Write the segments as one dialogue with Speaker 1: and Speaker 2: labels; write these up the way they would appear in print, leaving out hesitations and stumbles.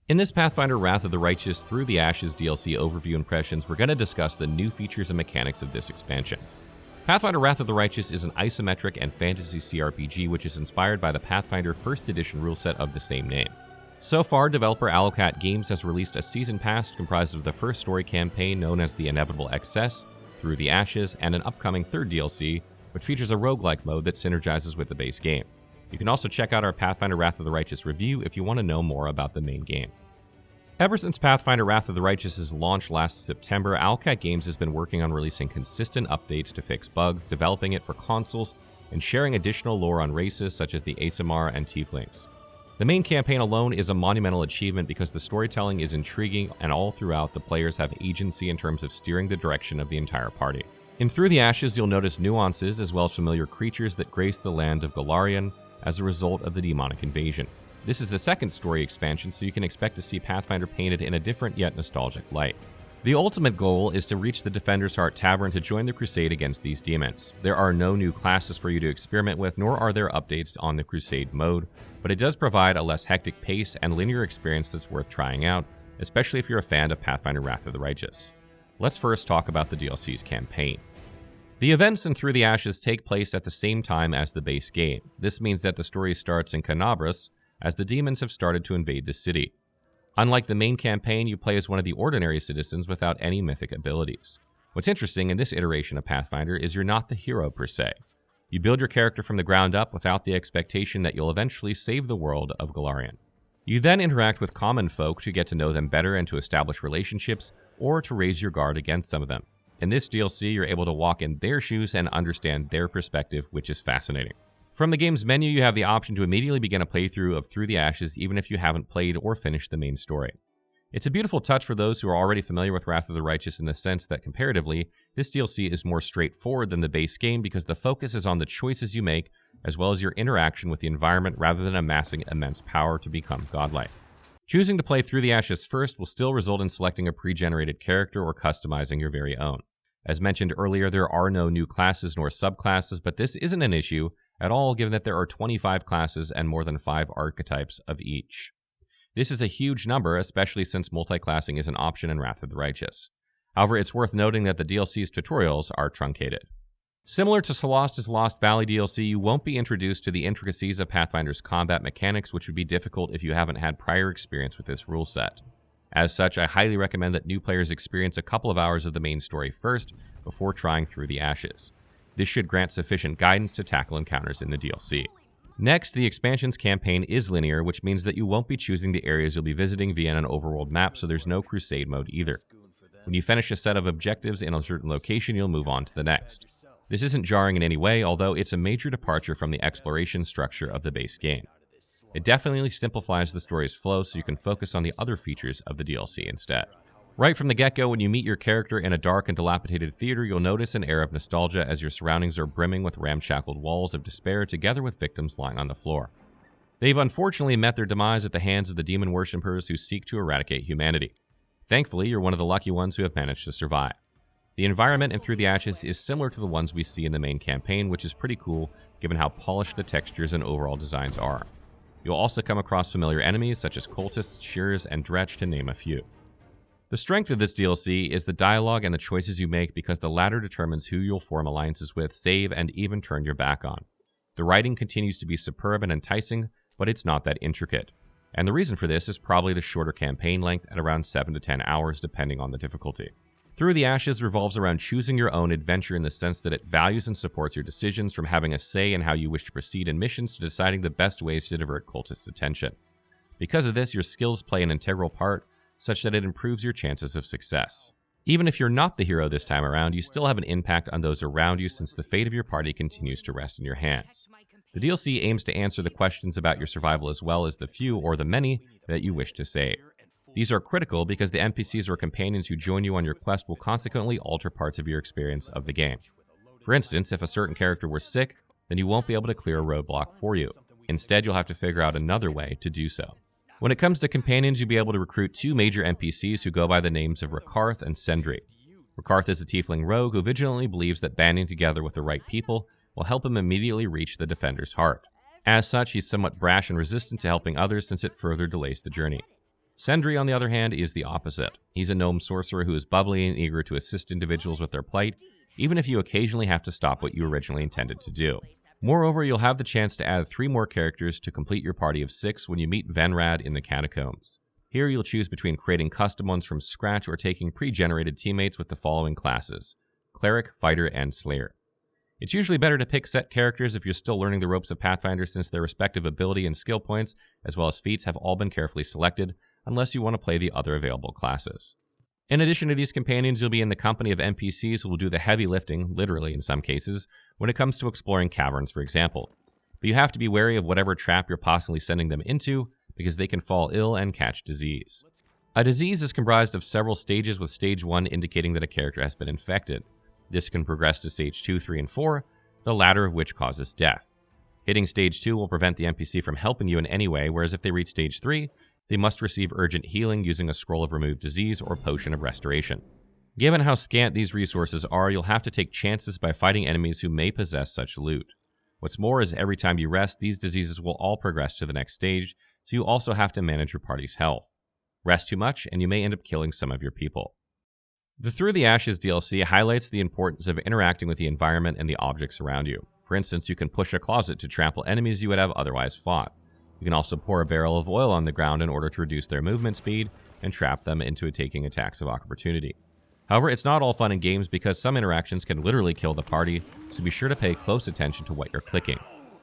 Speaker 1: In this Pathfinder Wrath of the Righteous Through the Ashes DLC overview impressions, we're going to discuss the new features and mechanics of this expansion. Pathfinder Wrath of the Righteous is an isometric and fantasy CRPG which is inspired by the Pathfinder 1st Edition ruleset of the same name. So far, developer Owlcat Games has released a season pass comprised of the first story campaign known as The Inevitable Excess, Through the Ashes, and an upcoming third DLC, which features a roguelike mode that synergizes with the base game. You can also check out our Pathfinder Wrath of the Righteous review if you want to know more about the main game. Ever since Pathfinder Wrath of the Righteous's launch last September, Owlcat Games has been working on releasing consistent updates to fix bugs, developing it for consoles, and sharing additional lore on races such as the Asimar and Tieflings. The main campaign alone is a monumental achievement because the storytelling is intriguing and all throughout the players have agency in terms of steering the direction of the entire party. In Through the Ashes, you'll notice nuances as well as familiar creatures that grace the land of Golarion as a result of the demonic invasion. This is the second story expansion, so you can expect to see Pathfinder painted in a different yet nostalgic light. The ultimate goal is to reach the Defender's Heart Tavern to join the crusade against these demons. There are no new classes for you to experiment with, nor are there updates on the crusade mode, but it does provide a less hectic pace and linear experience that's worth trying out, especially if you're a fan of Pathfinder Wrath of the Righteous. Let's first talk about the DLC's campaign. The events in Through the Ashes take place at the same time as the base game. This means that the story starts in Canabras, as the demons have started to invade the city. Unlike the main campaign, you play as one of the ordinary citizens without any mythic abilities. What's interesting in this iteration of Pathfinder is you're not the hero per se. You build your character from the ground up without the expectation that you'll eventually save the world of Golarion. You then interact with common folk to get to know them better and to establish relationships, or to raise your guard against some of them. In this DLC, you're able to walk in their shoes and understand their perspective, which is fascinating. From the game's menu, you have the option to immediately begin a playthrough of Through the Ashes, even if you haven't played or finished the main story. It's a beautiful touch for those who are already familiar with Wrath of the Righteous in the sense that, comparatively, this DLC is more straightforward than the base game because the focus is on the choices you make, as well as your interaction with the environment rather than amassing immense power to become godlike. Choosing to play Through the Ashes first will still result in selecting a pre-generated character or customizing your very own. As mentioned earlier, there are no new classes nor subclasses, but this isn't an issue at all given that there are 25 classes and more than 5 archetypes of each. This is a huge number, especially since multi-classing is an option in Wrath of the Righteous. However, it's worth noting that the DLC's tutorials are truncated. Similar to Solast's Lost Valley DLC, you won't be introduced to the intricacies of Pathfinder's combat mechanics, which would be difficult if you haven't had prior experience with this rule set. As such, I highly recommend that new players experience a couple of hours of the main story first before trying Through the Ashes. This should grant sufficient guidance to tackle encounters in the DLC. Next, the expansion's campaign is linear, which means that you won't be choosing the areas you'll be visiting via an overworld map, so there's no crusade mode either. When you finish a set of objectives in a certain location, you'll move on to the next. This isn't jarring in any way, although it's a major departure from the exploration structure of the base game. It definitely simplifies the story's flow so you can focus on the other features of the DLC instead. Right from the get-go, when you meet your character in a dark and dilapidated theater, you'll notice an air of nostalgia as your surroundings are brimming with ramshackled walls of despair together with victims lying on the floor. They've unfortunately met their demise at the hands of the demon worshippers who seek to eradicate humanity. Thankfully, you're one of the lucky ones who have managed to survive. The environment in Through the Ashes is similar to the ones we see in the main campaign, which is pretty cool given how polished the textures and overall designs are. You'll also come across familiar enemies such as cultists, shearers, and dretch to name a few. The strength of this DLC is the dialogue and the choices you make because the latter determines who you'll form alliances with, save, and even turn your back on. The writing continues to be superb and enticing, but it's not that intricate. And the reason for this is probably the shorter campaign length at around 7 to 10 hours depending on the difficulty. Through the Ashes revolves around choosing your own adventure in the sense that it values and supports your decisions, from having a say in how you wish to proceed in missions to deciding the best ways to divert cultists' attention. Because of this, your skills play an integral part, such that it improves your chances of success. Even if you're not the hero this time around, you still have an impact on those around you since the fate of your party continues to rest in your hands. The DLC aims to answer the questions about your survival as well as the few or the many that you wish to save. These are critical because the NPCs or companions who join you on your quest will consequently alter parts of your experience of the game. For instance, if a certain character were sick, then you won't be able to clear a roadblock for you. Instead, you'll have to figure out another way to do so. When it comes to companions, you'll be able to recruit 2 major NPCs who go by the names of Rakarth and Sendri. Rakarth is a tiefling rogue who vigilantly believes that banding together with the right people will help him immediately reach the Defender's Heart. As such, he's somewhat brash and resistant to helping others since it further delays the journey. Sendry, on the other hand, is the opposite. He's a gnome sorcerer who is bubbly and eager to assist individuals with their plight, even if you occasionally have to stop what you originally intended to do. Moreover, you'll have the chance to add 3 more characters to complete your party of 6 when you meet Venrad in the Catacombs. Here you'll choose between creating custom ones from scratch or taking pre-generated teammates with the following classes: Cleric, Fighter, and Slayer. It's usually better to pick set characters if you're still learning the ropes of Pathfinder, since their respective ability and skill points, as well as feats, have all been carefully selected, unless you want to play the other available classes. In addition to these companions, you'll be in the company of NPCs who will do the heavy lifting, literally in some cases, when it comes to exploring caverns, for example. But you have to be wary of whatever trap you're possibly sending them into, because they can fall ill and catch disease. A disease is comprised of several stages, with stage 1 indicating that a character has been infected. This can progress to stage 2, 3, and 4, the latter of which causes death. Hitting stage 2 will prevent the NPC from helping you in any way, whereas if they reach stage 3, they must receive urgent healing using a scroll of removed disease or potion of restoration. Given how scant these resources are, you'll have to take chances by fighting enemies who may possess such loot. What's more is every time you rest, these diseases will all progress to the next stage, so you also have to manage your party's health. Rest too much, and you may end up killing some of your people. The Through the Ashes DLC highlights the importance of interacting with the environment and the objects around you. For instance, you can push a closet to trample enemies you would have otherwise fought. You can also pour a barrel of oil on the ground in order to reduce their movement speed and trap them into taking attacks of opportunity. However, it's not all fun and games, because some interactions can literally kill the party, so be sure to pay close attention to what you're clicking.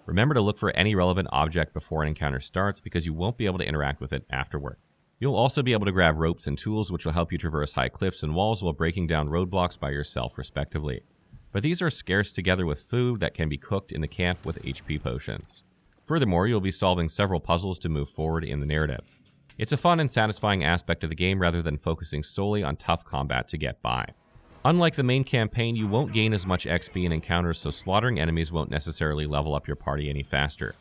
Speaker 1: Remember to look for any relevant object before an encounter starts, because you won't be able to interact with it afterward. You'll also be able to grab ropes and tools, which will help you traverse high cliffs and walls while breaking down roadblocks by yourself, respectively. But these are scarce together with food that can be cooked in the camp with HP potions. Furthermore, you'll be solving several puzzles to move forward in the narrative. It's a fun and satisfying aspect of the game rather than focusing solely on tough combat to get by. Unlike the main campaign, you won't gain as much XP in encounters, so slaughtering enemies won't necessarily level up your party any faster.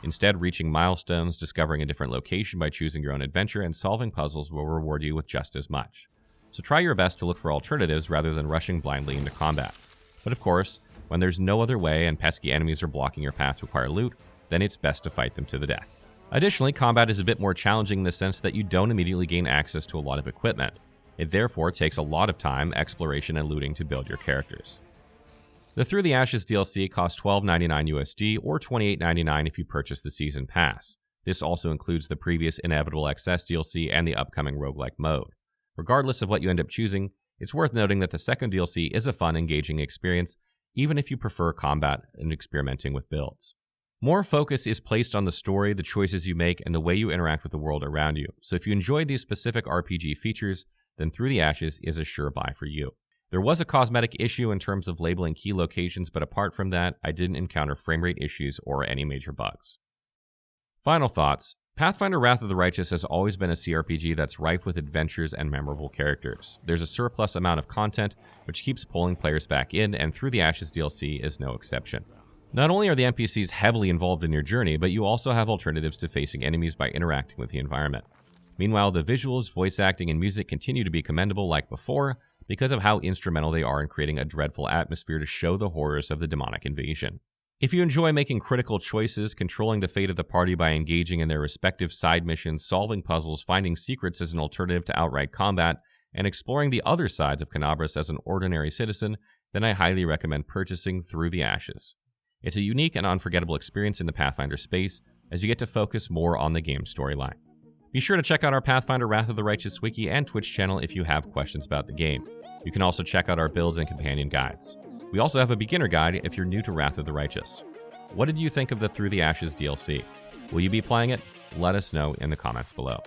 Speaker 1: Instead, reaching milestones, discovering a different location by choosing your own adventure, and solving puzzles will reward you with just as much. So try your best to look for alternatives rather than rushing blindly into combat. But of course, when there's no other way and pesky enemies are blocking your path to acquire loot, then it's best to fight them to the death. Additionally, combat is a bit more challenging in the sense that you don't immediately gain access to a lot of equipment. It therefore takes a lot of time, exploration, and looting to build your characters. The Through the Ashes DLC costs $12.99 USD or $28.99 if you purchase the Season Pass. This also includes the previous Inevitable Excess DLC and the upcoming roguelike mode. Regardless of what you end up choosing, it's worth noting that the second DLC is a fun, engaging experience, even if you prefer combat and experimenting with builds. More focus is placed on the story, the choices you make, and the way you interact with the world around you. So if you enjoyed these specific RPG features, then Through the Ashes is a sure buy for you. There was a cosmetic issue in terms of labeling key locations, but apart from that, I didn't encounter frame rate issues or any major bugs. Final thoughts. Pathfinder Wrath of the Righteous has always been a CRPG that's rife with adventures and memorable characters. There's a surplus amount of content, which keeps pulling players back in, and Through the Ashes DLC is no exception. Not only are the NPCs heavily involved in your journey, but you also have alternatives to facing enemies by interacting with the environment. Meanwhile, the visuals, voice acting, and music continue to be commendable like before, because of how instrumental they are in creating a dreadful atmosphere to show the horrors of the demonic invasion. If you enjoy making critical choices, controlling the fate of the party by engaging in their respective side missions, solving puzzles, finding secrets as an alternative to outright combat, and exploring the other sides of Canabras as an ordinary citizen, then I highly recommend purchasing Through the Ashes. It's a unique and unforgettable experience in the Pathfinder space, as you get to focus more on the game's storyline. Be sure to check out our Pathfinder Wrath of the Righteous wiki and Twitch channel if you have questions about the game. You can also check out our builds and companion guides. We also have a beginner guide if you're new to Wrath of the Righteous. What did you think of the Through the Ashes DLC? Will you be playing it? Let us know in the comments below.